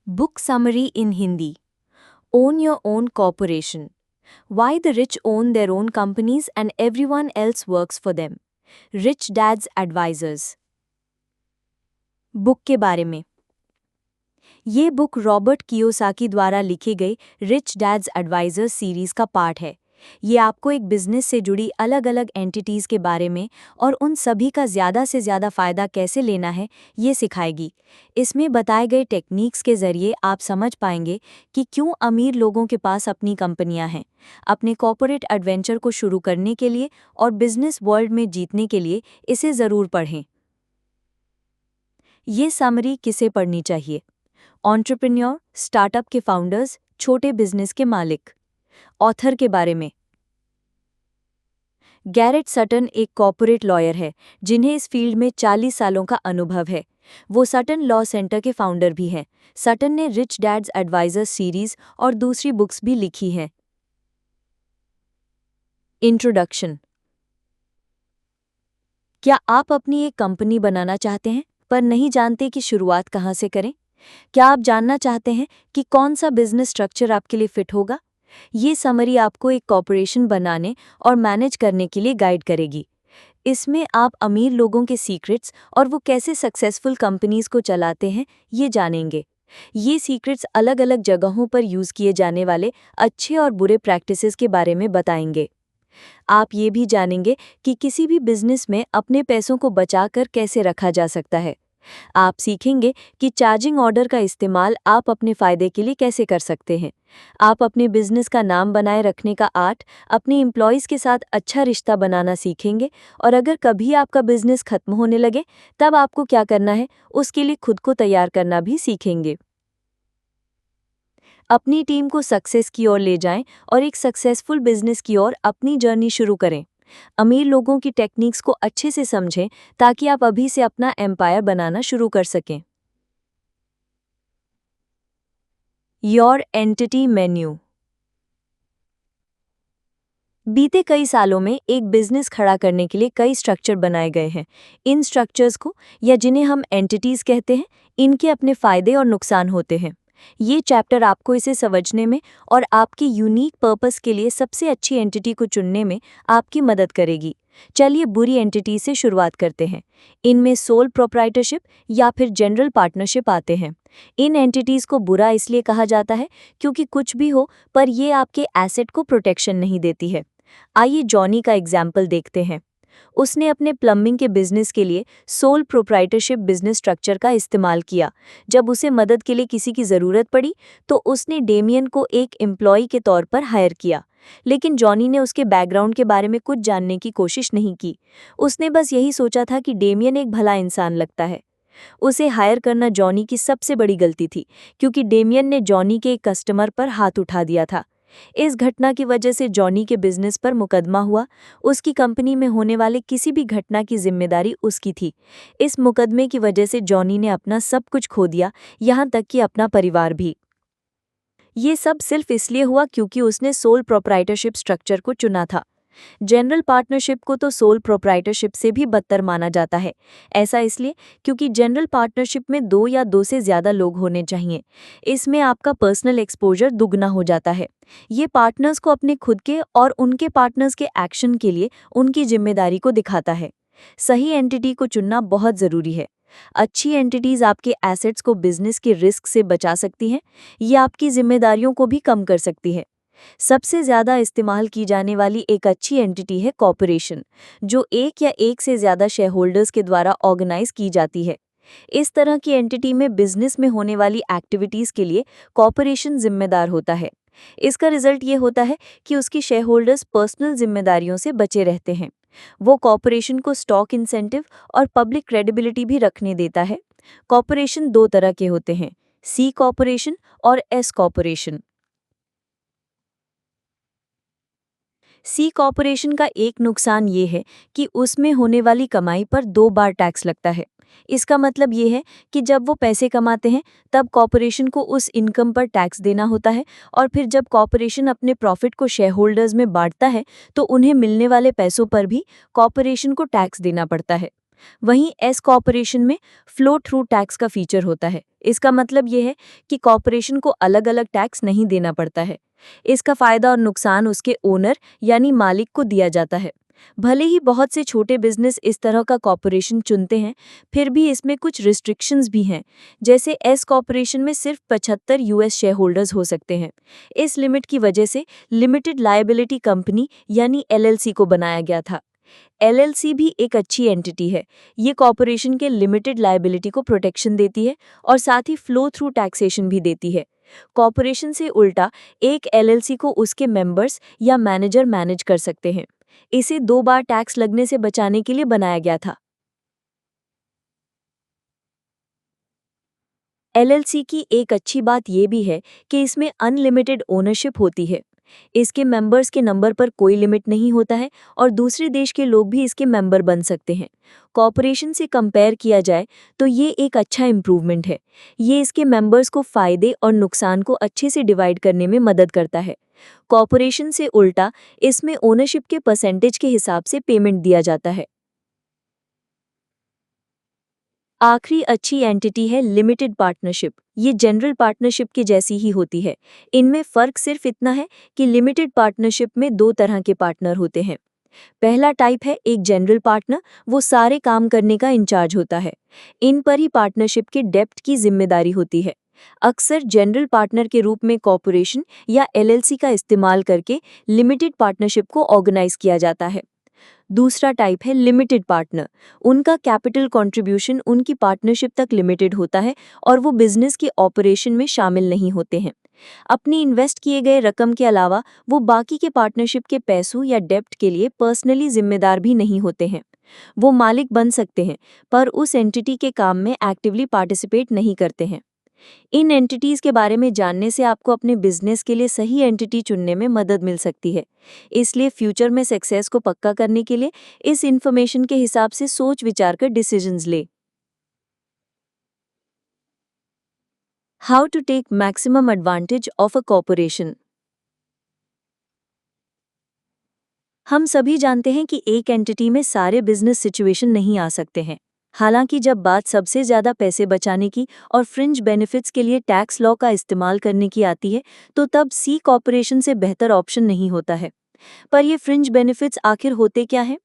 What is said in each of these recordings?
Book summary in Hindi. Own your own corporation. Why the rich own their own companies and everyone else works for them. Rich Dad's Advisors. Book के बारे में। ये book Robert Kiyosaki द्वारा लिखी गई rich dads advisers series का part है। ये आपको एक बिजनेस से जुड़ी अलग अलग एंटिटीज़ के बारे में और उन सभी का ज़्यादा से ज़्यादा फ़ायदा कैसे लेना है ये सिखाएगी। इसमें बताए गए टेक्निक्स के ज़रिए आप समझ पाएंगे कि क्यों अमीर लोगों के पास अपनी कंपनियां हैं। अपने कॉर्पोरेट एडवेंचर को शुरू करने के लिए और बिजनेस वर्ल्ड में जीतने के लिए इसे ज़रूर पढ़ें। ये समरी किसे पढ़नी चाहिए? एंटरप्रेन्योर, स्टार्टअप के फाउंडर्स, छोटे बिजनेस के मालिक। ऑथर के बारे में। गैरेट सटन एक कॉर्पोरेट लॉयर है जिन्हें इस फील्ड में 40 सालों का अनुभव है। वो सटन लॉ सेंटर के फाउंडर भी हैं। सटन ने रिच डैड्स एडवाइजर्स सीरीज और दूसरी बुक्स भी लिखी हैं। इंट्रोडक्शन। क्या आप अपनी एक कंपनी बनाना चाहते हैं पर नहीं जानते कि शुरुआत कहाँ से करें? क्या आप जानना चाहते हैं कि कौन सा बिजनेस स्ट्रक्चर आपके लिए फिट होगा? ये समरी आपको एक कॉर्पोरेशन बनाने और मैनेज करने के लिए गाइड करेगी। इसमें आप अमीर लोगों के सीक्रेट्स और वो कैसे सक्सेसफुल कंपनीज को चलाते हैं ये जानेंगे। ये सीक्रेट्स अलग अलग जगहों पर यूज़ किए जाने वाले अच्छे और बुरे प्रैक्टिसेस के बारे में बताएंगे। आप ये भी जानेंगे कि किसी भी बिजनेस में अपने पैसों को बचाकर कैसे रखा जा सकता है। आप सीखेंगे कि चार्जिंग ऑर्डर का इस्तेमाल आप अपने फ़ायदे के लिए कैसे कर सकते हैं। आप अपने बिजनेस का नाम बनाए रखने का आर्ट, अपने एम्प्लॉयज़ के साथ अच्छा रिश्ता बनाना सीखेंगे और अगर कभी आपका बिजनेस खत्म होने लगे तब आपको क्या करना है उसके लिए खुद को तैयार करना भी सीखेंगे। अपनी टीम को सक्सेस की ओर ले जाएं और एक सक्सेसफुल बिजनेस की ओर अपनी जर्नी शुरू करें। अमीर लोगों की टेक्निक्स को अच्छे से समझें ताकि आप अभी से अपना एम्पायर बनाना शुरू कर सकें। Your entity menu. बीते कई सालों में एक बिजनेस खड़ा करने के लिए कई स्ट्रक्चर बनाए गए हैं। इन स्ट्रक्चर्स को, या जिन्हें हम एंटिटीज कहते हैं, इनके अपने फायदे और नुकसान होते हैं। ये चैप्टर आपको इसे समझने में और आपकी यूनिक पर्पस के लिए सबसे अच्छी एंटिटी को चुनने में आपकी मदद करेगी। चलिए बुरी एंटिटी से शुरुआत करते हैं। इनमें सोल प्रोप्राइटरशिप या फिर जनरल पार्टनरशिप आते हैं। इन एंटिटीज को बुरा इसलिए कहा जाता है क्योंकि कुछ भी हो पर ये आपके एसेट को प्रोटेक्शन नहीं देती है। आइए जॉनी का एग्जाम्पल देखते हैं। उसने अपने प्लम्बिंग के बिजनेस के लिए सोल प्रोप्राइटरशिप बिजनेस स्ट्रक्चर का इस्तेमाल किया। जब उसे मदद के लिए किसी की ज़रूरत पड़ी तो उसने डेमियन को एक एम्प्लॉय के तौर पर हायर किया। लेकिन जॉनी ने उसके बैकग्राउंड के बारे में कुछ जानने की कोशिश नहीं की। उसने बस यही सोचा था कि डेमियन एक भला इंसान लगता है। उसे हायर करना जॉनी की सबसे बड़ी गलती थी क्योंकि डेमियन ने जॉनी के एक कस्टमर पर हाथ उठा दिया था। इस घटना की वजह से जॉनी के बिजनेस पर मुकदमा हुआ। उसकी कंपनी में होने वाले किसी भी घटना की जिम्मेदारी उसकी थी। इस मुकदमे की वजह से जॉनी ने अपना सब कुछ खो दिया, यहाँ तक कि अपना परिवार भी। ये सब सिर्फ इसलिए हुआ क्योंकि उसने सोल प्रोप्राइटरशिप स्ट्रक्चर को चुना था। जनरल पार्टनरशिप को तो सोल प्रोप्राइटरशिप से भी बदतर माना जाता है। ऐसा इसलिए क्योंकि जनरल पार्टनरशिप में 2 या 2 से ज़्यादा लोग होने चाहिए। इसमें आपका पर्सनल एक्सपोजर दुगना हो जाता है। ये पार्टनर्स को अपने खुद के और उनके पार्टनर्स के एक्शन के लिए उनकी जिम्मेदारी को दिखाता है। सही एंटिटी को चुनना बहुत ज़रूरी है। अच्छी एंटिटीज आपके एसेट्स को बिजनेस के रिस्क से बचा सकती हैं। ये आपकी जिम्मेदारियों को भी कम कर सकती है। सबसे ज़्यादा इस्तेमाल की जाने वाली एक अच्छी एंटिटी है कॉर्पोरेशन, जो एक या एक से ज़्यादा शेयर होल्डर्स के द्वारा ऑर्गेनाइज की जाती है। इस तरह की एंटिटी में बिजनेस में होने वाली एक्टिविटीज़ के लिए कॉर्पोरेशन जिम्मेदार होता है। इसका रिजल्ट ये होता है कि उसकी शेयर होल्डर्स पर्सनल जिम्मेदारियों से बचे रहते हैं। वो कॉर्पोरेशन को स्टॉक इंसेंटिव और पब्लिक क्रेडिबिलिटी भी रखने देता है। कॉर्पोरेशन 2 तरह के होते हैं, सी कॉर्पोरेशन और एस कॉर्पोरेशन। सी कॉर्पोरेशन का एक नुकसान ये है कि उसमें होने वाली कमाई पर 2 बार टैक्स लगता है। इसका मतलब ये है कि जब वो पैसे कमाते हैं तब कॉर्पोरेशन को उस इनकम पर टैक्स देना होता है और फिर जब कॉर्पोरेशन अपने प्रॉफिट को शेयर होल्डर्स में बांटता है तो उन्हें मिलने वाले पैसों पर भी कॉर्पोरेशन को टैक्स देना पड़ता है। वहीं एस कॉर्पोरेशन में फ्लो थ्रू टैक्स का फीचर होता है। इसका मतलब ये है कि कॉर्पोरेशन को अलग अलग टैक्स नहीं देना पड़ता है। इसका फायदा और नुकसान उसके ओनर यानी मालिक को दिया जाता है। भले ही बहुत से छोटे बिजनेस इस तरह का कॉर्पोरेशन चुनते हैं, फिर भी इसमें कुछ रिस्ट्रिक्शंस भी हैं। जैसे एस कॉर्पोरेशन में सिर्फ 75 यूएस शेयर होल्डर्स हो सकते हैं। इस लिमिट की वजह से लिमिटेड लायबिलिटी कंपनी यानी एलएलसी को बनाया गया था। एलएलसी भी एक अच्छी एंटिटी है। ये कॉर्पोरेशन के लिमिटेड लायबिलिटी को प्रोटेक्शन देती है और साथ ही फ्लो थ्रू टैक्सेशन भी देती है। कॉर्पोरेशन से उल्टा एक एलएलसी को उसके मेंबर्स या मैनेजर मैनेज कर सकते हैं। इसे 2 बार टैक्स लगने से बचाने के लिए बनाया गया था। एलएलसी की एक अच्छी बात यह भी है कि इसमें अनलिमिटेड ओनरशिप होती है। इसके मेंबर्स के नंबर पर कोई लिमिट नहीं होता है और दूसरे देश के लोग भी इसके मेंबर बन सकते हैं। कॉर्पोरेशन से कंपेयर किया जाए तो ये एक अच्छा इम्प्रूवमेंट है। ये इसके मेंबर्स को फायदे और नुकसान को अच्छे से डिवाइड करने में मदद करता है। कॉर्पोरेशन से उल्टा इसमें ओनरशिप के परसेंटेज के हिसाब से पेमेंट दिया जाता है। आखिरी अच्छी एंटिटी है लिमिटेड पार्टनरशिप। ये जनरल पार्टनरशिप की जैसी ही होती है। इनमें फ़र्क सिर्फ इतना है कि लिमिटेड पार्टनरशिप में 2 तरह के पार्टनर होते हैं। पहला टाइप है एक जनरल पार्टनर, वो सारे काम करने का इंचार्ज होता है। इन पर ही पार्टनरशिप के डेप्ट की जिम्मेदारी होती है। अक्सर जनरल पार्टनर के रूप में कॉर्पोरेशन या एलएलसी का इस्तेमाल करके लिमिटेड पार्टनरशिप को ऑर्गेनाइज किया जाता है। दूसरा टाइप है लिमिटेड पार्टनर। उनका कैपिटल कंट्रीब्यूशन उनकी पार्टनरशिप तक लिमिटेड होता है और वो बिजनेस के ऑपरेशन में शामिल नहीं होते हैं। अपनी इन्वेस्ट किए गए रकम के अलावा वो बाकी के पार्टनरशिप के पैसों या डेप्ट के लिए पर्सनली जिम्मेदार भी नहीं होते हैं। वो मालिक बन सकते हैं पर उस एंटिटी के काम में एक्टिवली पार्टिसिपेट नहीं करते हैं। इन एंटिटीज़ के बारे में जानने से आपको अपने बिजनेस के लिए सही एंटिटी चुनने में मदद मिल सकती है। इसलिए फ्यूचर में सक्सेस को पक्का करने के लिए इस इंफॉर्मेशन के हिसाब से सोच विचार कर डिसीजंस ले। How to take maximum advantage of a corporation. हम सभी जानते हैं कि एक एंटिटी में सारे बिजनेस सिचुएशन नहीं आ सकते हैं। हालांकि जब बात सबसे ज़्यादा पैसे बचाने की और फ्रिंज बेनिफिट्स के लिए टैक्स लॉ का इस्तेमाल करने की आती है, तो तब सी कॉर्पोरेशन से बेहतर ऑप्शन नहीं होता है। पर ये फ्रिंज बेनिफिट्स आखिर होते क्या हैं?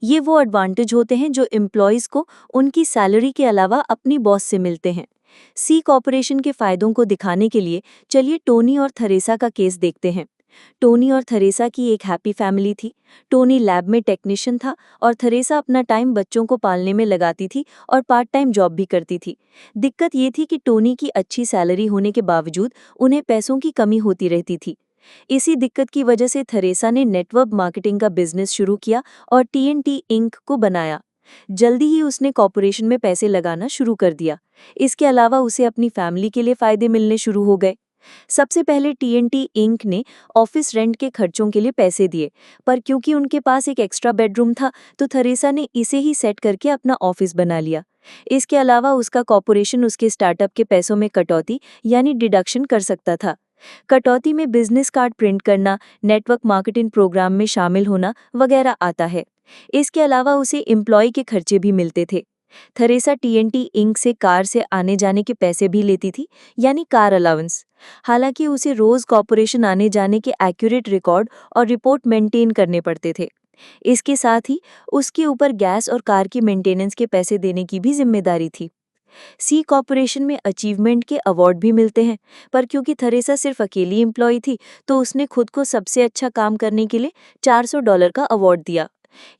ये वो एडवांटेज होते हैं जो एम्प्लॉयज़ को उनकी सैलरी के अलावा अपनी बॉस से मिलते हैं। सी कॉर्पोरेशन के फायदों को दिखाने के लिए चलिए टोनी और थरेसा का केस देखते हैं। टोनी और थरेसा की एक हैप्पी फैमिली थी। टोनी लैब में टेक्नीशियन था और थरेसा अपना टाइम बच्चों को पालने में लगाती थी और पार्ट टाइम जॉब भी करती थी। दिक्कत ये थी कि टोनी की अच्छी सैलरी होने के बावजूद उन्हें पैसों की कमी होती रहती थी। इसी दिक्कत की वजह से थरेसा ने नेटवर्क मार्केटिंग का बिजनेस शुरू किया और टीएनटी इंक को बनाया। जल्दी ही उसने कॉर्पोरेशन में पैसे लगाना शुरू कर दिया। इसके अलावा उसे अपनी फैमिली के लिए फायदे मिलने शुरू हो गए। सबसे पहले टीएनटी इंक ने ऑफिस रेंट के खर्चों के लिए पैसे दिए, पर क्योंकि उनके पास एक एक्स्ट्रा बेडरूम था तो थरेसा ने इसे ही सेट करके अपना ऑफिस बना लिया। इसके अलावा उसका कॉर्पोरेशन उसके स्टार्टअप के पैसों में कटौती यानी डिडक्शन कर सकता था। कटौती में बिजनेस कार्ड प्रिंट करना, नेटवर्क मार्केटिंग प्रोग्राम में शामिल होना वगैरह आता है। इसके अलावा उसे एम्प्लॉय के खर्चे भी मिलते थे। थरेसा टीएनटी इंक से कार से आने जाने के पैसे भी लेती थी, यानी कार अलाउंस। हालांकि उसे रोज कॉर्पोरेशन आने जाने के एक्यूरेट रिकॉर्ड और रिपोर्ट मेंटेन करने पड़ते थे। इसके साथ ही उसके ऊपर गैस और कार की मेंटेनेंस के पैसे देने की भी जिम्मेदारी थी। सी कॉर्पोरेशन में अचीवमेंट के अवार्ड भी मिलते हैं, पर क्योंकि थरेसा सिर्फ अकेली एम्प्लॉय थी तो उसने खुद को सबसे अच्छा काम करने के लिए $400 का अवार्ड दिया।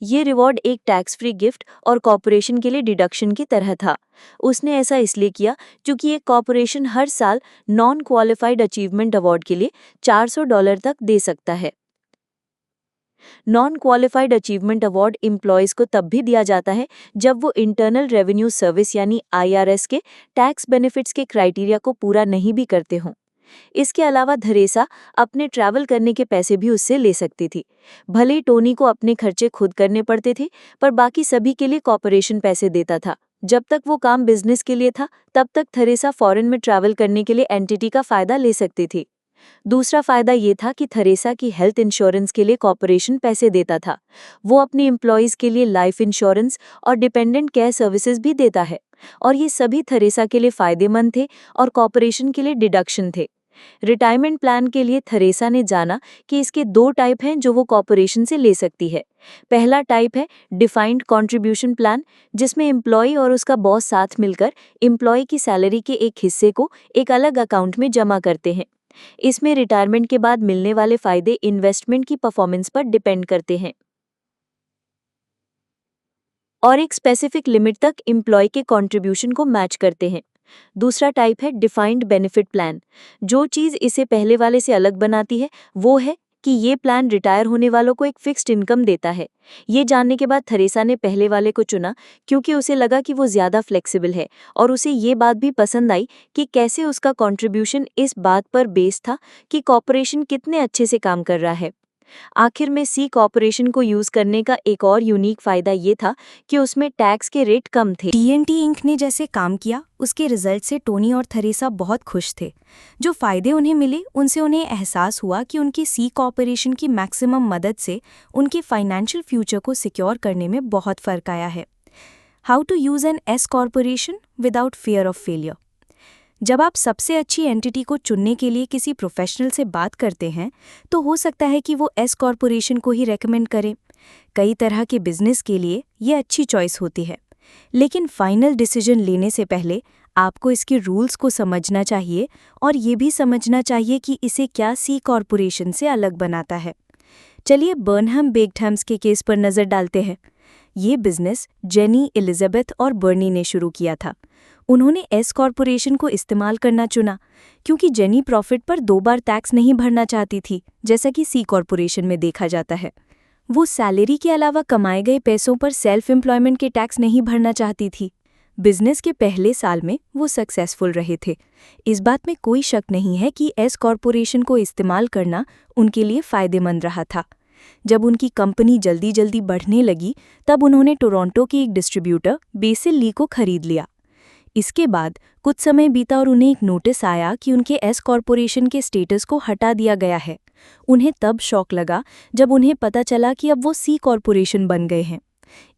ये रिवॉर्ड एक टैक्स फ्री गिफ्ट और कॉर्पोरेशन के लिए डिडक्शन की तरह था। उसने ऐसा इसलिए किया क्योंकि एक कॉर्पोरेशन हर साल नॉन क्वालिफाइड अचीवमेंट अवार्ड के लिए $400 तक दे सकता है। Non qualified achievement award employees को तब भी दिया जाता है जब वो इंटरनल रेवेन्यू सर्विस यानी आईआरएस के टैक्स बेनिफिट्स के क्राइटेरिया को पूरा नहीं भी करते हों। इसके अलावा थरेसा अपने ट्रैवल करने के पैसे भी उससे ले सकती थी। भले ही टोनी को अपने खर्चे खुद करने पड़ते थे, पर बाकी सभी के लिए कॉर्पोरेशन पैसे देता था। जब तक वो काम बिजनेस के लिए था, तब तक थरेसा फॉरेन में ट्रैवल करने के लिए एंटिटी का फायदा ले सकती थी। दूसरा फायदा ये था कि थेरेसा की हेल्थ इंश्योरेंस के लिए कॉर्पोरेशन पैसे देता था। वो अपने एम्प्लॉयज़ के लिए लाइफ इंश्योरेंस और डिपेंडेंट केयर सर्विसेज भी देता है, और ये सभी थेरेसा के लिए फायदेमंद थे और कॉर्पोरेशन के लिए डिडक्शन थे। रिटायरमेंट प्लान के लिए थेरेसा ने जाना कि इसके दो टाइप हैं जो वो कॉर्पोरेशन से ले सकती है। पहला टाइप है डिफाइंड कंट्रीब्यूशन प्लान, जिसमें एम्प्लॉय और उसका बॉस साथ मिलकर एम्प्लॉय की सैलरी के एक हिस्से को एक अलग अकाउंट में जमा करते हैं। इसमें रिटायरमेंट के बाद मिलने वाले फायदे इन्वेस्टमेंट की परफॉर्मेंस पर डिपेंड करते हैं और एक स्पेसिफिक लिमिट तक एम्प्लॉय के कंट्रीब्यूशन को मैच करते हैं। दूसरा टाइप है डिफाइंड बेनिफिट प्लान। जो चीज़ इसे पहले वाले से अलग बनाती है वो है कि ये प्लान रिटायर होने वालों को एक फिक्स्ड इनकम देता है। ये जानने के बाद थेरेसा ने पहले वाले को चुना क्योंकि उसे लगा कि वो ज़्यादा फ्लेक्सिबल है, और उसे ये बात भी पसंद आई कि कैसे उसका कंट्रीब्यूशन इस बात पर बेस था कि कॉर्पोरेशन कितने अच्छे से काम कर रहा है। आखिर में सी कॉर्पोरेशन को यूज करने का एक और यूनिक फायदा ये था कि उसमें टैक्स के रेट कम थे। टीएनटी इंक ने जैसे काम किया उसके रिजल्ट से टोनी और थेरेसा बहुत खुश थे। जो फायदे उन्हें मिले उनसे उन्हें एहसास हुआ कि उनकी सी कॉर्पोरेशन की मैक्सिमम मदद से उनके फाइनेंशियल फ्यूचर को सिक्योर करने में बहुत फ़र्क आया है। How to use an S corporation without fear of failure. जब आप सबसे अच्छी एंटिटी को चुनने के लिए किसी प्रोफेशनल से बात करते हैं तो हो सकता है कि वो एस कॉर्पोरेशन को ही रेकमेंड करें। कई तरह के बिजनेस के लिए ये अच्छी चॉइस होती है, लेकिन फाइनल डिसीजन लेने से पहले आपको इसके रूल्स को समझना चाहिए और ये भी समझना चाहिए कि इसे क्या सी कॉर्पोरेशन से अलग बनाता है। चलिए बर्नहम बेक्डहम्स के केस पर नज़र डालते हैं। ये बिजनेस जेनी, एलिजाबेथ और बर्नी ने शुरू किया था। उन्होंने एस कॉर्पोरेशन को इस्तेमाल करना चुना क्योंकि जेनी प्रॉफिट पर 2 बार टैक्स नहीं भरना चाहती थी, जैसा कि सी कॉर्पोरेशन में देखा जाता है। वो सैलरी के अलावा कमाए गए पैसों पर सेल्फ एम्प्लॉयमेंट के टैक्स नहीं भरना चाहती थी। बिजनेस के पहले साल में वो सक्सेसफुल रहे थे। इस बात में कोई शक नहीं है कि एस कॉर्पोरेशन को इस्तेमाल करना उनके लिए फ़ायदेमंद रहा था। जब उनकी कंपनी जल्दी जल्दी बढ़ने लगी तब उन्होंने टोरंटो के एक डिस्ट्रीब्यूटर बेसिल ली को खरीद लिया। इसके बाद कुछ समय बीता और उन्हें एक नोटिस आया कि उनके एस कॉर्पोरेशन के स्टेटस को हटा दिया गया है। उन्हें तब शॉक लगा जब उन्हें पता चला कि अब वो सी कॉर्पोरेशन बन गए हैं।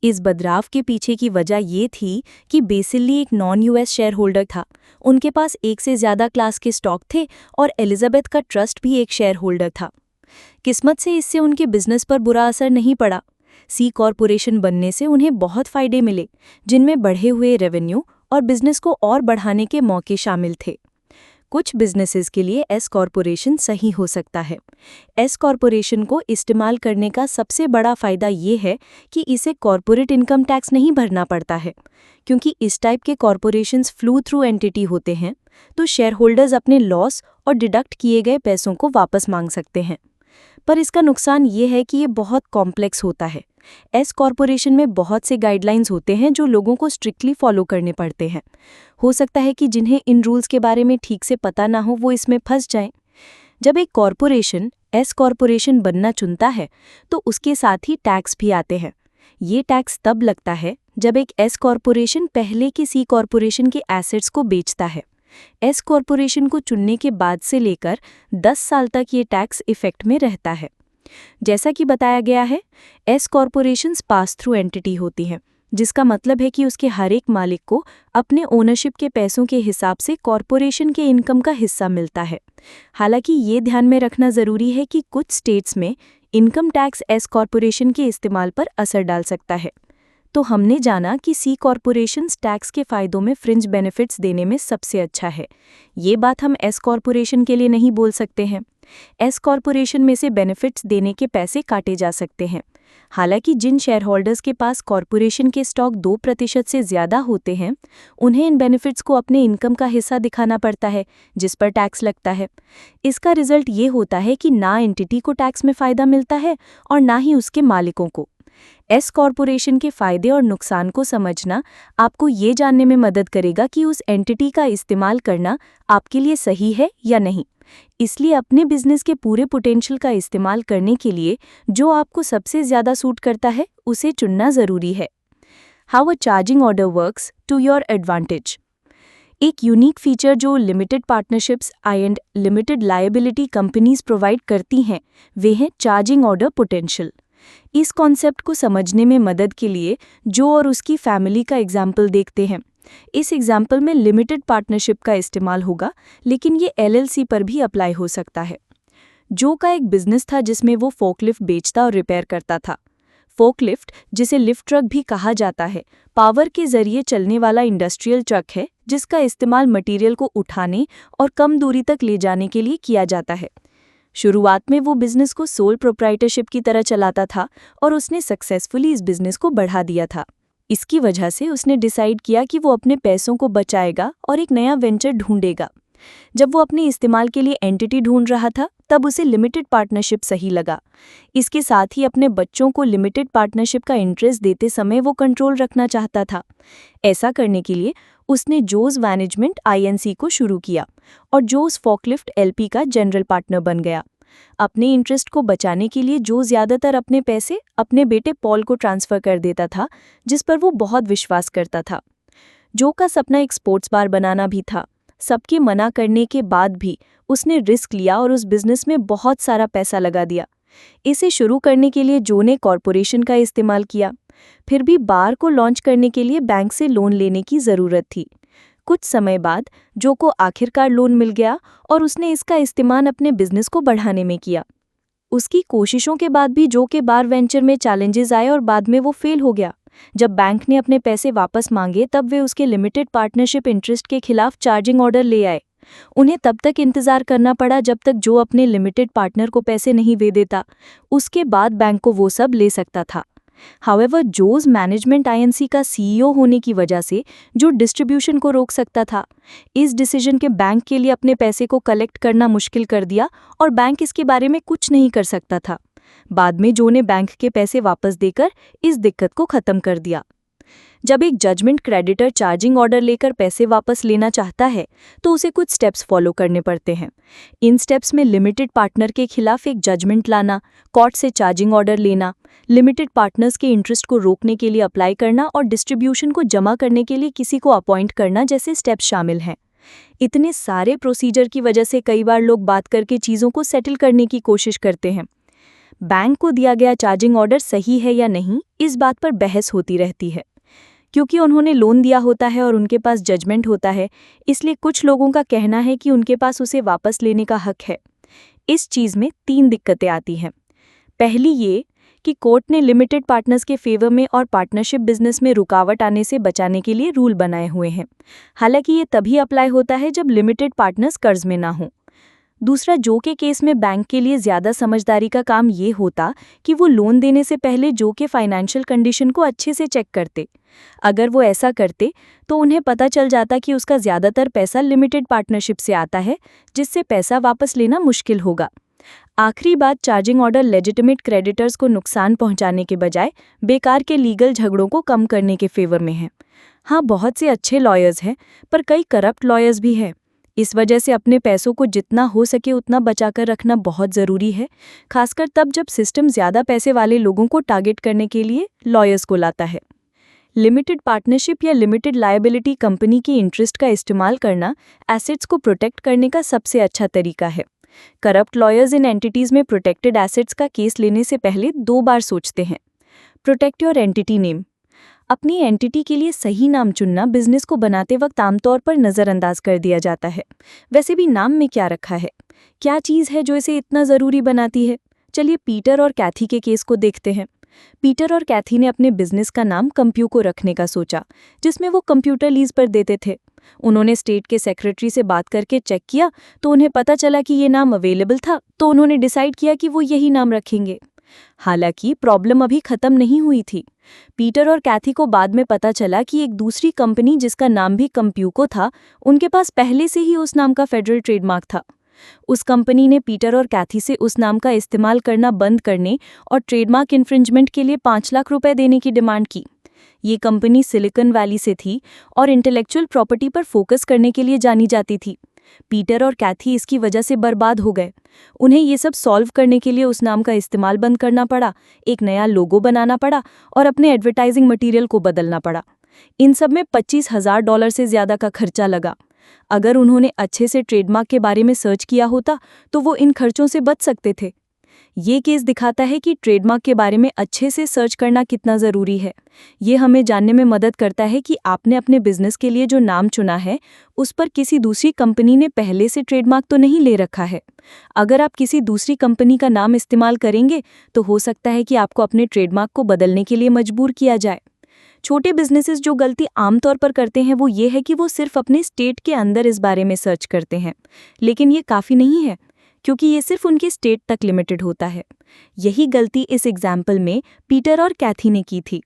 इस बदलाव के पीछे की वजह ये थी कि बेसिल ली एक नॉन यूएस शेयर होल्डर था। उनके पास एक से ज़्यादा क्लास के स्टॉक थे और एलिजाबेथ का ट्रस्ट भी एक शेयर होल्डर था। किस्मत से इससे उनके बिजनेस पर बुरा असर नहीं पड़ा। सी कॉर्पोरेशन बनने से उन्हें बहुत फ़ायदे मिले, जिनमें बढ़े हुए रेवेन्यू और बिजनेस को और बढ़ाने के मौके शामिल थे। कुछ बिजनेसेस के लिए एस कॉर्पोरेशन सही हो सकता है। एस कॉर्पोरेशन को इस्तेमाल करने का सबसे बड़ा फ़ायदा ये है कि इसे कॉर्पोरेट इनकम टैक्स नहीं भरना पड़ता है। क्योंकि इस टाइप के कॉर्पोरेशंस फ्लो थ्रू एंटिटी होते हैं, तो शेयर होल्डर्स अपने लॉस और डिडक्ट किए गए पैसों को वापस मांग सकते हैं। पर इसका नुकसान ये है कि ये बहुत कॉम्प्लेक्स होता है। एस कॉर्पोरेशन में बहुत से गाइडलाइंस होते हैं जो लोगों को स्ट्रिक्टली फॉलो करने पड़ते हैं। हो सकता है कि जिन्हें इन रूल्स के बारे में ठीक से पता ना हो वो इसमें फंस जाएं। जब एक कॉर्पोरेशन एस कॉर्पोरेशन बनना चुनता है तो उसके साथ ही टैक्स भी आते हैं। ये टैक्स तब लगता है जब एक एस कॉर्पोरेशन पहले की सी कॉर्पोरेशन के एसेट्स को बेचता है। एस कॉर्पोरेशन को चुनने के बाद से लेकर 10 साल तक ये टैक्स इफेक्ट में रहता है। जैसा कि बताया गया है, S corporations pass through entity होती हैं, जिसका मतलब है कि उसके हर एक मालिक को अपने ओनरशिप के पैसों के हिसाब से कॉर्पोरेशन के इनकम का हिस्सा मिलता है। हालांकि ये ध्यान में रखना ज़रूरी है कि कुछ स्टेट्स में इनकम टैक्स एस कॉर्पोरेशन के इस्तेमाल पर असर डाल सकता है। तो हमने जाना कि सी कॉर्पोरेशंस टैक्स के फ़ायदों में फ्रिंज बेनिफिट्स देने में सबसे अच्छा है। ये बात हम एस कॉर्पोरेशन के लिए नहीं बोल सकते हैं। एस कॉर्पोरेशन में से बेनिफिट्स देने के पैसे काटे जा सकते हैं। हालांकि जिन शेयर होल्डर्स के पास कॉर्पोरेशन के स्टॉक 2% से ज़्यादा होते हैं, उन्हें इन बेनिफिट्स को अपने इनकम का हिस्सा दिखाना पड़ता है, जिस पर टैक्स लगता है। इसका रिजल्ट ये होता है कि ना एंटिटी को टैक्स में फ़ायदा मिलता है और ना ही उसके मालिकों को। एस कॉर्पोरेशन के फ़ायदे और नुकसान को समझना आपको ये जानने में मदद करेगा कि उस एंटिटी का इस्तेमाल करना आपके लिए सही है या नहीं। इसलिए अपने बिजनेस के पूरे पोटेंशियल का इस्तेमाल करने के लिए जो आपको सबसे ज़्यादा सूट करता है उसे चुनना ज़रूरी है। How a charging order works to your advantage. एक यूनिक फीचर जो limited partnerships and limited liability companies provide करती हैं वे हैं चार्जिंग ऑर्डर पोटेंशियल। इस कॉन्सेप्ट को समझने में मदद के लिए जो और उसकी फैमिली का एग्जाम्पल देखते हैं। इस एग्जाम्पल में लिमिटेड पार्टनरशिप का इस्तेमाल होगा, लेकिन ये LLC पर भी अप्लाई हो सकता है। जो का एक बिजनेस था जिसमें वो फोकलिफ्ट बेचता और रिपेयर करता था। फोकलिफ्ट, जिसे लिफ्ट ट्रक भी कहा जाता है, पावर के जरिए चलने वाला इंडस्ट्रियल ट्रक है जिसका इस्तेमाल मटेरियल को उठाने और कम दूरी तक ले जाने के लिए किया जाता है। शुरुआत में वो बिजनेस को सोल प्रोप्राइटरशिप की तरह चलाता था और उसने सक्सेसफुली इस बिजनेस को बढ़ा दिया था। इसकी वजह से उसने डिसाइड किया कि वो अपने पैसों को बचाएगा और एक नया वेंचर ढूंढेगा। जब वो अपने इस्तेमाल के लिए एंटिटी ढूंढ रहा था तब उसे लिमिटेड पार्टनरशिप सही लगा। इसके साथ ही अपने बच्चों को लिमिटेड पार्टनरशिप का इंटरेस्ट देते समय वो कंट्रोल रखना चाहता था। ऐसा करने के लिए उसने जोस मैनेजमेंट INC को शुरू किया और जोस फोकलिफ्ट LP का जनरल पार्टनर बन गया। अपने इंटरेस्ट को बचाने के लिए जो ज़्यादातर अपने पैसे अपने बेटे पॉल को ट्रांसफ़र कर देता था, जिस पर वो बहुत विश्वास करता था। जो का सपना एक स्पोर्ट्स बार बनाना भी था। सबके मना करने के बाद भी उसने रिस्क लिया और उस बिजनेस में बहुत सारा पैसा लगा दिया। इसे शुरू करने के लिए जो ने कॉरपोरेशन का इस्तेमाल किया। फिर भी बार को लॉन्च करने के लिए बैंक से लोन लेने की ज़रूरत थी। कुछ समय बाद जो को आखिरकार लोन मिल गया और उसने इसका इस्तेमाल अपने बिजनेस को बढ़ाने में किया। उसकी कोशिशों के बाद भी जो के बार वेंचर में चैलेंजेस आए और बाद में वो फेल हो गया। जब बैंक ने अपने पैसे वापस मांगे तब वे उसके लिमिटेड पार्टनरशिप इंटरेस्ट के खिलाफ चार्जिंग ऑर्डर ले आए। उन्हें तब तक इंतजार करना पड़ा जब तक जो अपने लिमिटेड पार्टनर को पैसे नहीं दे देता। उसके बाद बैंक को वो सब ले सकता था। हाउएवर, जोस मैनेजमेंट INC का CEO होने की वजह से जो डिस्ट्रीब्यूशन को रोक सकता था। इस डिसीजन के बैंक के लिए अपने पैसे को कलेक्ट करना मुश्किल कर दिया और बैंक इसके बारे में कुछ नहीं कर सकता था। बाद में जो ने बैंक के पैसे वापस देकर इस दिक्कत को खत्म कर दिया। जब एक जजमेंट क्रेडिटर चार्जिंग ऑर्डर लेकर पैसे वापस लेना चाहता है तो उसे कुछ स्टेप्स फॉलो करने पड़ते हैं। इन स्टेप्स में लिमिटेड पार्टनर के खिलाफ एक जजमेंट लाना, कोर्ट से चार्जिंग ऑर्डर लेना, लिमिटेड पार्टनर्स के इंटरेस्ट को रोकने के लिए अप्लाई करना और डिस्ट्रीब्यूशन को जमा करने के लिए किसी को अपॉइंट करना जैसे स्टेप्स शामिल हैं। इतने सारे प्रोसीजर की वजह से कई बार लोग बात करके चीज़ों को सेटल करने की कोशिश करते हैं। बैंक को दिया गया चार्जिंग ऑर्डर सही है या नहीं, इस बात पर बहस होती रहती है। क्योंकि उन्होंने लोन दिया होता है और उनके पास जजमेंट होता है, इसलिए कुछ लोगों का कहना है कि उनके पास उसे वापस लेने का हक है। इस चीज़ में 3 दिक्कतें आती हैं। पहली ये कि कोर्ट ने लिमिटेड पार्टनर्स के फेवर में और पार्टनरशिप बिजनेस में रुकावट आने से बचाने के लिए रूल बनाए हुए हैं। हालांकि ये तभी अप्लाई होता है जब लिमिटेड पार्टनर्स कर्ज में ना हों। दूसरा, जो के केस में बैंक के लिए ज़्यादा समझदारी का काम ये होता कि वो लोन देने से पहले जो के फाइनेंशियल कंडीशन को अच्छे से चेक करते। अगर वो ऐसा करते तो उन्हें पता चल जाता कि उसका ज़्यादातर पैसा लिमिटेड पार्टनरशिप से आता है, जिससे पैसा वापस लेना मुश्किल होगा। आखिरी बात, चार्जिंग ऑर्डर लेजिटिमेट क्रेडिटर्स को नुकसान पहुंचाने के बजाय बेकार के लीगल झगड़ों को कम करने के फेवर में है। हाँ, बहुत से अच्छे लॉयर्स हैं, पर कई करप्ट लॉयर्स भी हैं। इस वजह से अपने पैसों को जितना हो सके उतना बचाकर रखना बहुत ज़रूरी है, खासकर तब जब सिस्टम ज़्यादा पैसे वाले लोगों को टारगेट करने के लिए लॉयर्स को लाता है। लिमिटेड पार्टनरशिप या लिमिटेड लायबिलिटी कंपनी की इंटरेस्ट का इस्तेमाल करना एसेट्स को प्रोटेक्ट करने का सबसे अच्छा तरीका है। करप्ट लॉयर्स इन एंटिटीज़ में प्रोटेक्टेड एसेट्स का केस लेने से पहले 2 बार सोचते हैं। Protect your entity name. अपनी एंटिटी के लिए सही नाम चुनना बिजनेस को बनाते वक्त आमतौर पर नज़रअंदाज कर दिया जाता है। वैसे भी नाम में क्या रखा है? क्या चीज़ है जो इसे इतना ज़रूरी बनाती है? चलिए पीटर और कैथी के केस को देखते हैं। पीटर और कैथी ने अपने बिजनेस का नाम कंप्यू को रखने का सोचा, जिसमें वो कंप्यूटर लीज पर देते थे। उन्होंने स्टेट के सेक्रेटरी से बात करके चेक किया तो उन्हें पता चला कि ये नाम अवेलेबल था, तो उन्होंने डिसाइड किया कि वो यही नाम रखेंगे। हालांकि प्रॉब्लम अभी खत्म नहीं हुई थी। पीटर और कैथी को बाद में पता चला कि एक दूसरी कंपनी जिसका नाम भी कंप्यूको था, उनके पास पहले से ही उस नाम का फेडरल ट्रेडमार्क था। उस कंपनी ने पीटर और कैथी से उस नाम का इस्तेमाल करना बंद करने और ट्रेडमार्क इन्फ्रिंजमेंट के लिए 5 लाख रुपए देने की डिमांड की। ये कंपनी सिलिकॉन वैली से थी और इंटेलेक्चुअल प्रॉपर्टी पर फोकस करने के लिए जानी जाती थी। पीटर और कैथी इसकी वजह से बर्बाद हो गए। उन्हें ये सब सॉल्व करने के लिए उस नाम का इस्तेमाल बंद करना पड़ा, एक नया लोगो बनाना पड़ा और अपने एडवर्टाइजिंग मटेरियल को बदलना पड़ा। इन सब में $25,000 से ज़्यादा का खर्चा लगा। अगर उन्होंने अच्छे से ट्रेडमार्क के बारे में सर्च किया होता तो वो इन खर्चों से बच सकते थे। ये केस दिखाता है कि ट्रेडमार्क के बारे में अच्छे से सर्च करना कितना ज़रूरी है। ये हमें जानने में मदद करता है कि आपने अपने बिजनेस के लिए जो नाम चुना है उस पर किसी दूसरी कंपनी ने पहले से ट्रेडमार्क तो नहीं ले रखा है। अगर आप किसी दूसरी कंपनी का नाम इस्तेमाल करेंगे तो हो सकता है कि आपको अपने ट्रेडमार्क को बदलने के लिए मजबूर किया जाए। छोटे बिजनेसेस जो गलती आमतौर पर करते हैं वो ये है कि वो सिर्फ अपने स्टेट के अंदर इस बारे में सर्च करते हैं, लेकिन ये काफ़ी नहीं है क्योंकि ये सिर्फ उनके स्टेट तक लिमिटेड होता है। यही गलती इस एग्जाम्पल में पीटर और कैथी ने की थी।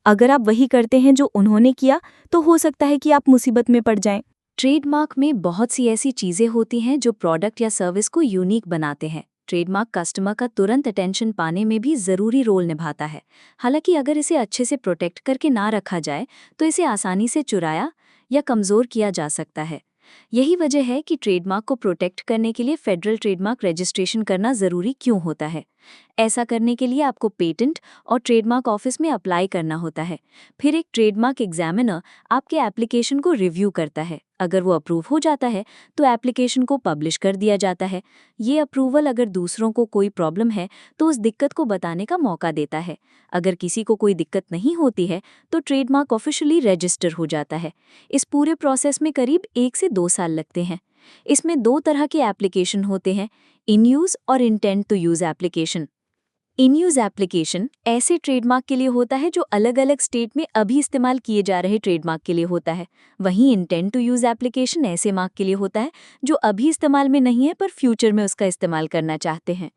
अगर आप वही करते हैं जो उन्होंने किया तो हो सकता है कि आप मुसीबत में पड़ जाएं। ट्रेडमार्क में बहुत सी ऐसी चीज़ें होती हैं जो प्रोडक्ट या सर्विस को यूनिक बनाते हैं। ट्रेडमार्क कस्टमर का तुरंत अटेंशन पाने में भी ज़रूरी रोल निभाता है। हालांकि अगर इसे अच्छे से प्रोटेक्ट करके ना रखा जाए तो इसे आसानी से चुराया या कमज़ोर किया जा सकता है। यही वजह है कि ट्रेडमार्क को प्रोटेक्ट करने के लिए फेडरल ट्रेडमार्क रजिस्ट्रेशन करना ज़रूरी क्यों होता है। ऐसा करने के लिए आपको पेटेंट और ट्रेडमार्क ऑफिस में अप्लाई करना होता है। फिर एक ट्रेडमार्क एग्जामिनर आपके एप्लीकेशन को रिव्यू करता है। अगर वो अप्रूव हो जाता है तो एप्लीकेशन को पब्लिश कर दिया जाता है। ये अप्रूवल अगर दूसरों को कोई प्रॉब्लम है तो उस दिक्कत को बताने का मौका देता है। अगर किसी को कोई दिक्कत नहीं होती है तो ट्रेडमार्क ऑफिशियली रजिस्टर हो जाता है। इस पूरे प्रोसेस में करीब 1 से 2 साल लगते हैं। इसमें 2 तरह के एप्लीकेशन होते हैं, इन यूज़ और intent to use application. In use application ऐसे ट्रेडमार्क के लिए होता है जो अलग अलग स्टेट में अभी इस्तेमाल किए जा रहे ट्रेडमार्क के लिए होता है। वहीं इंटेंट टू यूज़ एप्लीकेशन ऐसे मार्क के लिए होता है जो अभी इस्तेमाल में नहीं है पर फ्यूचर में उसका इस्तेमाल करना चाहते हैं।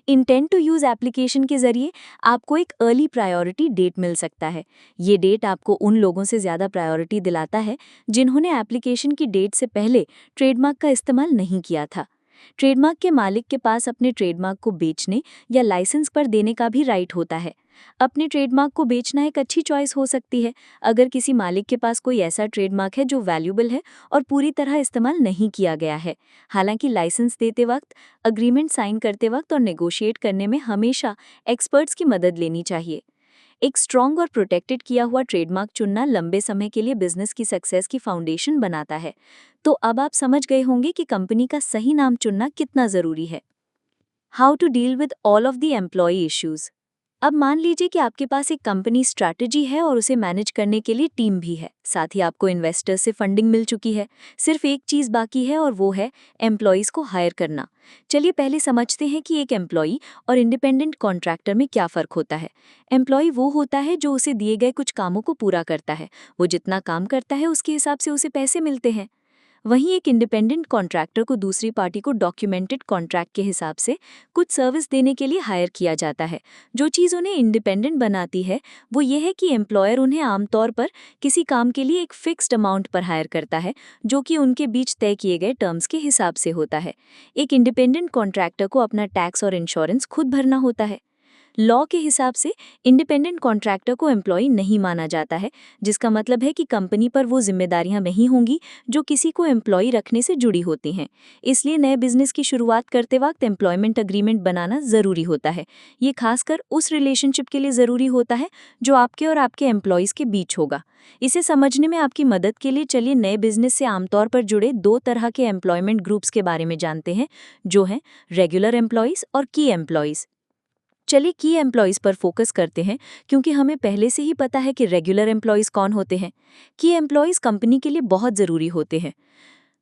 इंटेंट टू यूज़ एप्लीकेशन के जरिए आपको एक अर्ली प्रायोरिटी डेट मिल सकता है। ये डेट आपको उन लोगों से ज़्यादा प्रायोरिटी दिलाता है जिन्होंने एप्लीकेशन की डेट से पहले ट्रेडमार्क का इस्तेमाल नहीं किया था। ट्रेडमार्क के मालिक के पास अपने ट्रेडमार्क को बेचने या लाइसेंस पर देने का भी राइट होता है। अपने ट्रेडमार्क को बेचना एक अच्छी चॉइस हो सकती है अगर किसी मालिक के पास कोई ऐसा ट्रेडमार्क है जो वैल्यूएबल है और पूरी तरह इस्तेमाल नहीं किया गया है। हालांकि लाइसेंस देते वक्त, अग्रीमेंट साइन करते वक्त और नेगोशिएट करने में हमेशा एक्सपर्ट्स की मदद लेनी चाहिए। एक स्ट्रॉन्ग और प्रोटेक्टेड किया हुआ ट्रेडमार्क चुनना लंबे समय के लिए बिजनेस की सक्सेस की फाउंडेशन बनाता है। तो अब आप समझ गए होंगे कि कंपनी का सही नाम चुनना कितना ज़रूरी है। How to deal with all of the employee issues. अब मान लीजिए कि आपके पास एक कंपनी स्ट्रैटेजी है और उसे मैनेज करने के लिए टीम भी है। साथ ही आपको इन्वेस्टर्स से फंडिंग मिल चुकी है। सिर्फ एक चीज़ बाकी है और वो है एम्प्लॉयज़ को हायर करना। चलिए पहले समझते हैं कि एक एम्प्लॉई और इंडिपेंडेंट कॉन्ट्रैक्टर में क्या फ़र्क होता है। एम्प्लॉई वो होता है जो उसे दिए गए कुछ कामों को पूरा करता है। वो जितना काम करता है उसके हिसाब से उसे पैसे मिलते हैं। वहीं एक इंडिपेंडेंट कॉन्ट्रैक्टर को दूसरी पार्टी को डॉक्यूमेंटेड कॉन्ट्रैक्ट के हिसाब से कुछ सर्विस देने के लिए हायर किया जाता है। जो चीज़ उन्हें इंडिपेंडेंट बनाती है वो ये है कि एम्प्लॉयर उन्हें आमतौर पर किसी काम के लिए एक फिक्स्ड अमाउंट पर हायर करता है जो कि उनके बीच तय किए गए टर्म्स के हिसाब से होता है। एक इंडिपेंडेंट कॉन्ट्रैक्टर को अपना टैक्स और इंश्योरेंस खुद भरना होता है। लॉ के हिसाब से इंडिपेंडेंट कॉन्ट्रैक्टर को एम्प्लॉय नहीं माना जाता है, जिसका मतलब है कि कंपनी पर वो जिम्मेदारियां नहीं होंगी जो किसी को एम्प्लॉय रखने से जुड़ी होती हैं। इसलिए नए बिजनेस की शुरुआत करते वक्त एम्प्लॉयमेंट अग्रीमेंट बनाना ज़रूरी होता है। ये खासकर उस रिलेशनशिप के लिए ज़रूरी होता है जो आपके और आपके एम्प्लॉयज़ के बीच होगा। इसे समझने में आपकी मदद के लिए चलिए नए बिजनेस से आमतौर पर जुड़े 2 तरह के एम्प्लॉयमेंट ग्रुप्स के बारे में जानते हैं, जो हैं रेगुलर एम्प्लॉयज़ और की एम्प्लॉयज़। चलिए की एम्प्लॉयज़ पर फोकस करते हैं क्योंकि हमें पहले से ही पता है कि रेगुलर एम्प्लॉयज़ कौन होते हैं। की एम्प्लॉयज़ कंपनी के लिए बहुत ज़रूरी होते हैं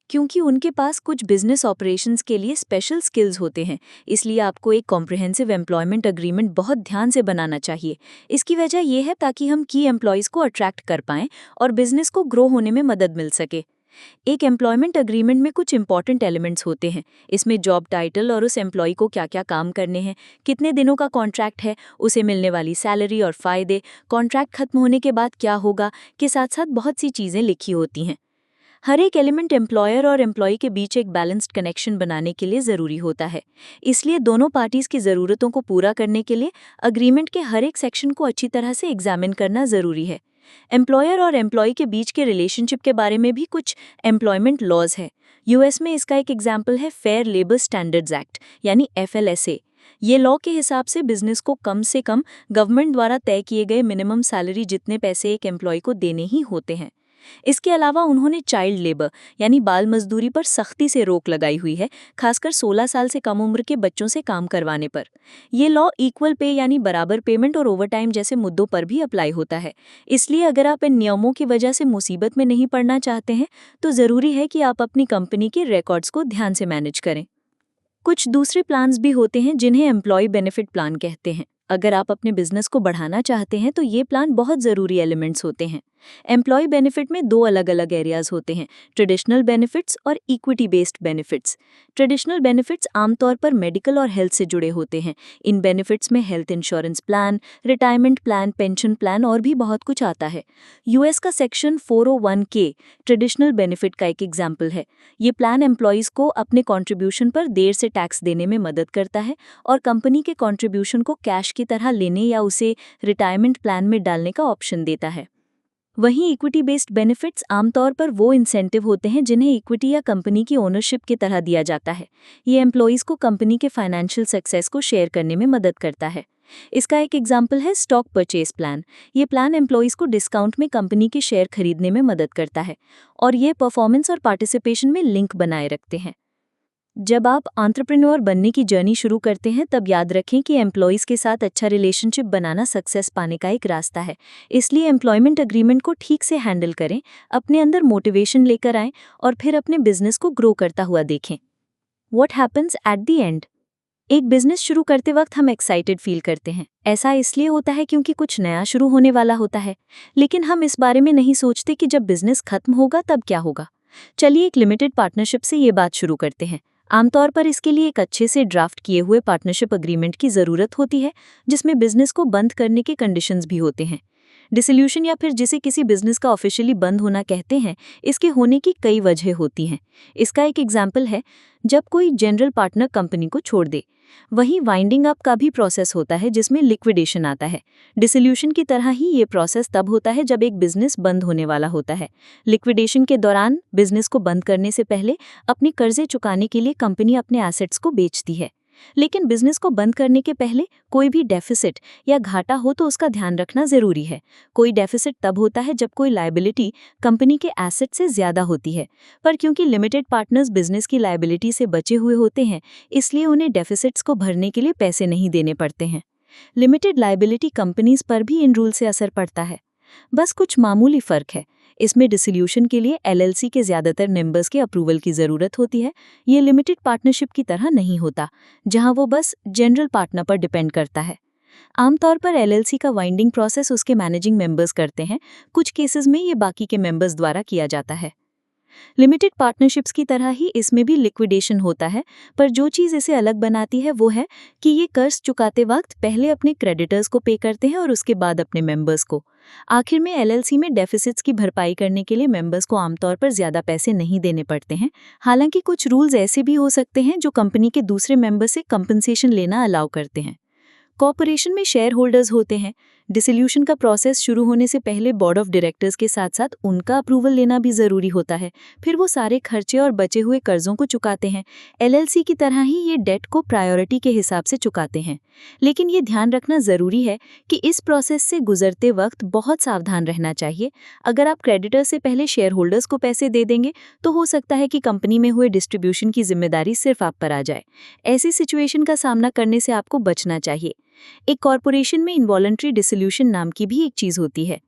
क्योंकि उनके पास कुछ बिजनेस ऑपरेशंस के लिए स्पेशल स्किल्स होते हैं। इसलिए आपको एक कॉम्प्रिहेंसिव एम्प्लॉयमेंट अग्रीमेंट बहुत ध्यान से बनाना चाहिए। इसकी वजह यह है ताकि हम की एम्प्लॉयज़ को अट्रैक्ट कर पाएं और बिजनेस को ग्रो होने में मदद मिल सके। एक एम्प्लॉयमेंट अग्रीमेंट में कुछ इंपॉर्टेंट एलिमेंट्स होते हैं। इसमें जॉब टाइटल और उस एम्प्लॉय को क्या क्या काम करने हैं, कितने दिनों का कॉन्ट्रैक्ट है, उसे मिलने वाली सैलरी और फ़ायदे, कॉन्ट्रैक्ट खत्म होने के बाद क्या होगा, के साथ साथ बहुत सी चीज़ें लिखी होती हैं। हर एक एलिमेंट एम्प्लॉयर और एम्प्लॉय के बीच एक बैलेंस्ड कनेक्शन बनाने के लिए ज़रूरी होता है। इसलिए दोनों पार्टीज़ की ज़रूरतों को पूरा करने के लिए अग्रीमेंट के हर एक सेक्शन को अच्छी तरह से एग्जामिन करना ज़रूरी है। एम्प्लॉयर और एम्प्लॉय के बीच के रिलेशनशिप के बारे में भी कुछ एम्प्लॉयमेंट लॉज है। यूएस में इसका एक एग्जाम्पल है फेयर लेबर स्टैंडर्ड्स एक्ट यानी FLSA। ये लॉ के हिसाब से बिजनेस को कम से कम गवर्नमेंट द्वारा तय किए गए मिनिमम सैलरी जितने पैसे एक एम्प्लॉय को देने ही होते हैं। इसके अलावा उन्होंने चाइल्ड लेबर यानी बाल मजदूरी पर सख्ती से रोक लगाई हुई है, खासकर 16 साल से कम उम्र के बच्चों से काम करवाने पर। ये लॉ इक्वल पे यानी बराबर पेमेंट और ओवरटाइम जैसे मुद्दों पर भी अप्लाई होता है। इसलिए अगर आप इन नियमों की वजह से मुसीबत में नहीं पड़ना चाहते हैं तो ज़रूरी है कि आप अपनी कंपनी के रिकॉर्ड्स को ध्यान से मैनेज करें। कुछ दूसरे प्लान्स भी होते हैं जिन्हें एम्प्लॉय बेनिफिट प्लान कहते हैं। अगर आप अपने बिजनेस को बढ़ाना चाहते हैं तो ये प्लान बहुत ज़रूरी एलिमेंट्स होते हैं। एम्प्लॉय बेनिफिट में दो अलग अलग एरियाज होते हैं, ट्रेडिशनल बेनिफिट्स और equity based benefits. Traditional benefits आमतौर पर मेडिकल और हेल्थ से जुड़े होते हैं। इन बेनिफिट्स में health insurance plan, retirement plan, pension plan और भी बहुत कुछ आता है। यूएस का सेक्शन 401(k) ट्रेडिशनल बेनिफिट का एक एग्जाम्पल है। ये प्लान एम्प्लॉयज़ को अपने कॉन्ट्रीब्यूशन पर देर से टैक्स देने में मदद करता है और कंपनी के कॉन्ट्रीब्यूशन को कैश की तरह लेने या उसे रिटायरमेंट प्लान में डालने का ऑप्शन देता है। वहीं इक्विटी बेस्ड बेनिफिट्स आमतौर पर वो इंसेंटिव होते हैं जिन्हें इक्विटी या कंपनी की ओनरशिप की तरह दिया जाता है। ये एम्प्लॉयज़ को कंपनी के फाइनेंशियल सक्सेस को शेयर करने में मदद करता है। इसका एक एग्जाम्पल है स्टॉक परचेज प्लान। ये प्लान एम्प्लॉयज़ को डिस्काउंट में कंपनी के शेयर खरीदने में मदद करता है और ये परफॉर्मेंस और पार्टिसिपेशन में लिंक बनाए रखते हैं। जब आप एंटरप्रेन्योर बनने की जर्नी शुरू करते हैं तब याद रखें कि एम्प्लॉयज़ के साथ अच्छा रिलेशनशिप बनाना सक्सेस पाने का एक रास्ता है। इसलिए एम्प्लॉयमेंट एग्रीमेंट को ठीक से हैंडल करें, अपने अंदर मोटिवेशन लेकर आएं और फिर अपने बिजनेस को ग्रो करता हुआ देखें। What happens at the end? एक बिजनेस शुरू करते वक्त हम एक्साइटेड फील करते हैं। ऐसा इसलिए होता है क्योंकि कुछ नया शुरू होने वाला होता है, लेकिन हम इस बारे में नहीं सोचते कि जब बिजनेस खत्म होगा तब क्या होगा। चलिए एक लिमिटेड पार्टनरशिप से ये बात शुरू करते हैं। आमतौर पर इसके लिए एक अच्छे से ड्राफ्ट किए हुए पार्टनरशिप एग्रीमेंट की ज़रूरत होती है, जिसमें बिजनेस को बंद करने के कंडीशंस भी होते हैं। डिसोल्यूशन या फिर जिसे किसी बिजनेस का ऑफिशियली बंद होना कहते हैं, इसके होने की कई वजह होती हैं। इसका एक एग्जाम्पल है जब कोई जनरल पार्टनर कंपनी को छोड़ दे। वहीं वाइंडिंग अप का भी प्रोसेस होता है जिसमें लिक्विडेशन आता है। डिसोल्यूशन की तरह ही ये प्रोसेस तब होता है जब एक बिजनेस बंद होने वाला होता है। लिक्विडेशन के दौरान बिजनेस को बंद करने से पहले अपने कर्जे चुकाने के लिए कंपनी अपने एसेट्स को बेचती है। लेकिन बिजनेस को बंद करने के पहले कोई भी डेफिसिट या घाटा हो तो उसका ध्यान रखना जरूरी है। कोई डेफिसिट तब होता है जब कोई लायबिलिटी कंपनी के एसेट से ज्यादा होती है, पर क्योंकि लिमिटेड पार्टनर्स बिजनेस की लायबिलिटी से बचे हुए होते हैं, इसलिए उन्हें डेफिसिट्स को भरने के लिए पैसे नहीं देने पड़ते हैं। लिमिटेड लायबिलिटी कंपनीज पर भी इन रूल से असर पड़ता है। बस कुछ मामूली फर्क है। इसमें डिसोल्यूशन के लिए एलएलसी के ज़्यादातर मेंबर्स के अप्रूवल की ज़रूरत होती है। ये लिमिटेड पार्टनरशिप की तरह नहीं होता, जहां वो बस जनरल पार्टनर पर डिपेंड करता है। आमतौर पर एलएलसी का वाइंडिंग प्रोसेस उसके मैनेजिंग मेंबर्स करते हैं। कुछ केसेस में ये बाकी के मेंबर्स द्वारा किया जाता है। लिमिटेड पार्टनरशिप्स की तरह ही इसमें भी लिक्विडेशन होता है, पर जो चीज़ इसे अलग बनाती है वो है कि ये कर्ज चुकाते वक्त पहले अपने क्रेडिटर्स को पे करते हैं और उसके बाद अपने मेंबर्स को। आखिर में एलएलसी में डेफिसिट्स की भरपाई करने के लिए मेंबर्स को आमतौर पर ज़्यादा पैसे नहीं देने पड़ते हैं। हालांकि कुछ रूल्स ऐसे भी हो सकते हैं जो कंपनी के दूसरे मेंबर से कंपनसेशन लेना अलाउ करते हैं। कॉर्पोरेशन में शेयर होल्डर्स होते हैं। डिसोल्यूशन का प्रोसेस शुरू होने से पहले बोर्ड ऑफ डायरेक्टर्स के साथ साथ उनका अप्रूवल लेना भी ज़रूरी होता है। फिर वो सारे खर्चे और बचे हुए कर्जों को चुकाते हैं। एलएलसी की तरह ही ये डेट को प्रायोरिटी के हिसाब से चुकाते हैं। लेकिन ये ध्यान रखना ज़रूरी है कि इस प्रोसेस से गुजरते वक्त बहुत सावधान रहना चाहिए। अगर आप क्रेडिटर से पहले शेयर होल्डर्स को पैसे दे देंगे तो हो सकता है कि कंपनी में हुए डिस्ट्रीब्यूशन की जिम्मेदारी सिर्फ आप पर आ जाए। ऐसी सिचुएशन का सामना करने से आपको बचना चाहिए। एक कॉर्पोरेशन में इनवॉलंटरी डिसोल्यूशन नाम की भी एक चीज़ होती है।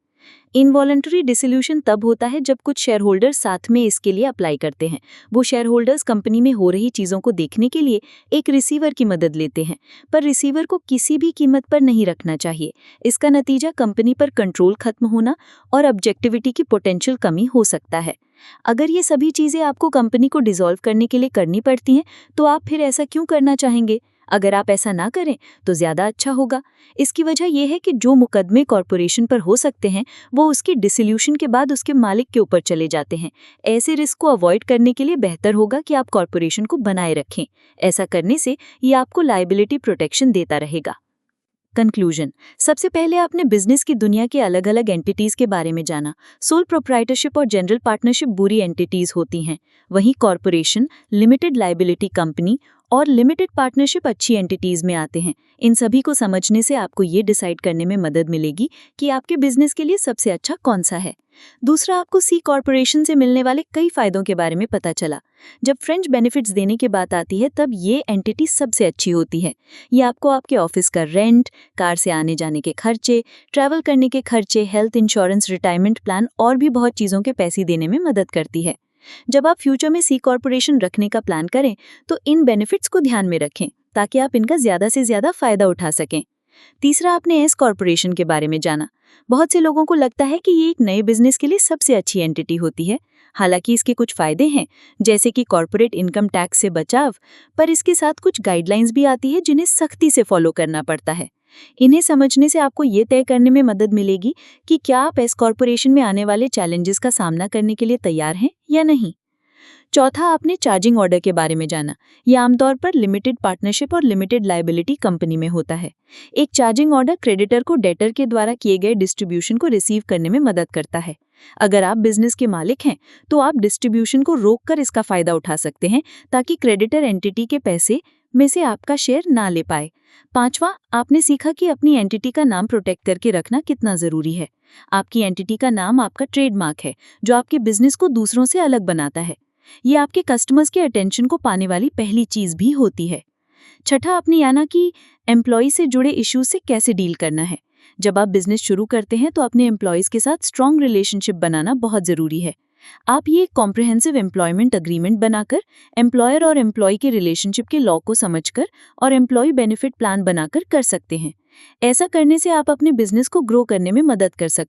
इनवॉलंटरी डिसोल्यूशन तब होता है जब कुछ शेयर होल्डर्स साथ में इसके लिए अप्लाई करते हैं। वो शेयर होल्डर्स कंपनी में हो रही चीज़ों को देखने के लिए एक रिसीवर की मदद लेते हैं, पर रिसीवर को किसी भी कीमत पर नहीं रखना चाहिए। इसका नतीजा कंपनी पर कंट्रोल खत्म होना और ऑब्जेक्टिविटी की पोटेंशियल कमी हो सकता है। अगर ये सभी चीज़ें आपको कंपनी को डिसॉल्व करने के लिए करनी पड़ती हैं तो आप फिर ऐसा क्यों करना चाहेंगे? अगर आप ऐसा ना करें तो ज़्यादा अच्छा होगा। इसकी वजह यह है कि जो मुकदमे कॉर्पोरेशन पर हो सकते हैं वो उसकी डिसोल्यूशन के बाद उसके मालिक के ऊपर चले जाते हैं। ऐसे रिस्क को अवॉइड करने के लिए बेहतर होगा कि आप कॉर्पोरेशन को बनाए रखें। ऐसा करने से ये आपको लायबिलिटी प्रोटेक्शन देता रहेगा। कंक्लूजन: सबसे पहले आपने बिजनेस की दुनिया के अलग अलग एंटिटीज के बारे में जाना। सोल प्रोप्राइटरशिप और जनरल पार्टनरशिप बुरी एंटिटीज होती हैं, वहीं कॉर्पोरेशन, लिमिटेड लायबिलिटी कंपनी और लिमिटेड पार्टनरशिप अच्छी एंटिटीज में आते हैं। इन सभी को समझने से आपको ये डिसाइड करने में मदद मिलेगी कि आपके बिजनेस के लिए सबसे अच्छा कौन सा है। दूसरा, आपको सी कॉर्पोरेशन से मिलने वाले कई फायदों के बारे में पता चला। जब फ्रेंच बेनिफिट्स देने की बात आती है तब ये एंटिटी सबसे अच्छी होती है। ये आपको आपके ऑफिस का रेंट, कार से आने जाने के खर्चे, ट्रैवल करने के खर्चे, हेल्थ इंश्योरेंस, रिटायरमेंट प्लान और भी बहुत चीज़ों के पैसे देने में मदद करती है। जब आप फ्यूचर में सी कॉर्पोरेशन रखने का प्लान करें तो इन बेनिफिट्स को ध्यान में रखें ताकि आप इनका ज़्यादा से ज़्यादा फायदा उठा सकें। तीसरा, आपने एस कॉर्पोरेशन के बारे में जाना। बहुत से लोगों को लगता है कि ये एक नए बिजनेस के लिए सबसे अच्छी एंटिटी होती है। हालांकि इसके कुछ फायदे हैं, जैसे कि कॉर्पोरेट इनकम टैक्स से बचाव, पर इसके साथ कुछ गाइडलाइंस भी आती है जिन्हें सख्ती से फॉलो करना पड़ता है। इन्हें समझने से आपको ये तय करने में मदद मिलेगी कि क्या आप एस कॉर्पोरेशन में आने वाले चैलेंजेस का सामना करने के लिए तैयार हैं या नहीं। चौथा, आपने चार्जिंग ऑर्डर के बारे में जाना। यह आमतौर पर लिमिटेड पार्टनरशिप और लिमिटेड लायबिलिटी कंपनी में होता है। एक चार्जिंग ऑर्डर क्रेडिटर को डेटर के द्वारा किए गए डिस्ट्रीब्यूशन को रिसीव करने में मदद करता है। अगर आप बिजनेस के मालिक हैं तो आप डिस्ट्रीब्यूशन को रोककर इसका फायदा उठा सकते हैं ताकि क्रेडिटर एंटिटी के पैसे में से आपका शेयर ना ले पाए। पांचवा, आपने सीखा कि अपनी एंटिटी का नाम प्रोटेक्ट करके रखना कितना जरूरी है। आपकी एंटिटी का नाम आपका ट्रेडमार्क है जो आपके बिजनेस को दूसरों से अलग बनाता है। ये आपके कस्टमर्स के अटेंशन को पाने वाली पहली चीज भी होती है। छठा, आपने जाना कि एम्प्लॉय से जुड़े इश्यूज से कैसे डील करना है। जब आप बिजनेस शुरू करते हैं तो अपने एम्प्लॉयज के साथ स्ट्रॉन्ग रिलेशनशिप बनाना बहुत जरूरी है। आप ये कॉम्प्रिहेंसिव एम्प्लॉयमेंट अग्रीमेंट बनाकर, एम्प्लॉयर और एम्प्लॉय के रिलेशनशिप के लॉ को समझकर और एम्प्लॉय बेनिफिट प्लान बनाकर कर सकते हैं। ऐसा करने से आप अपने बिजनेस को ग्रो करने में मदद कर सकते हैं।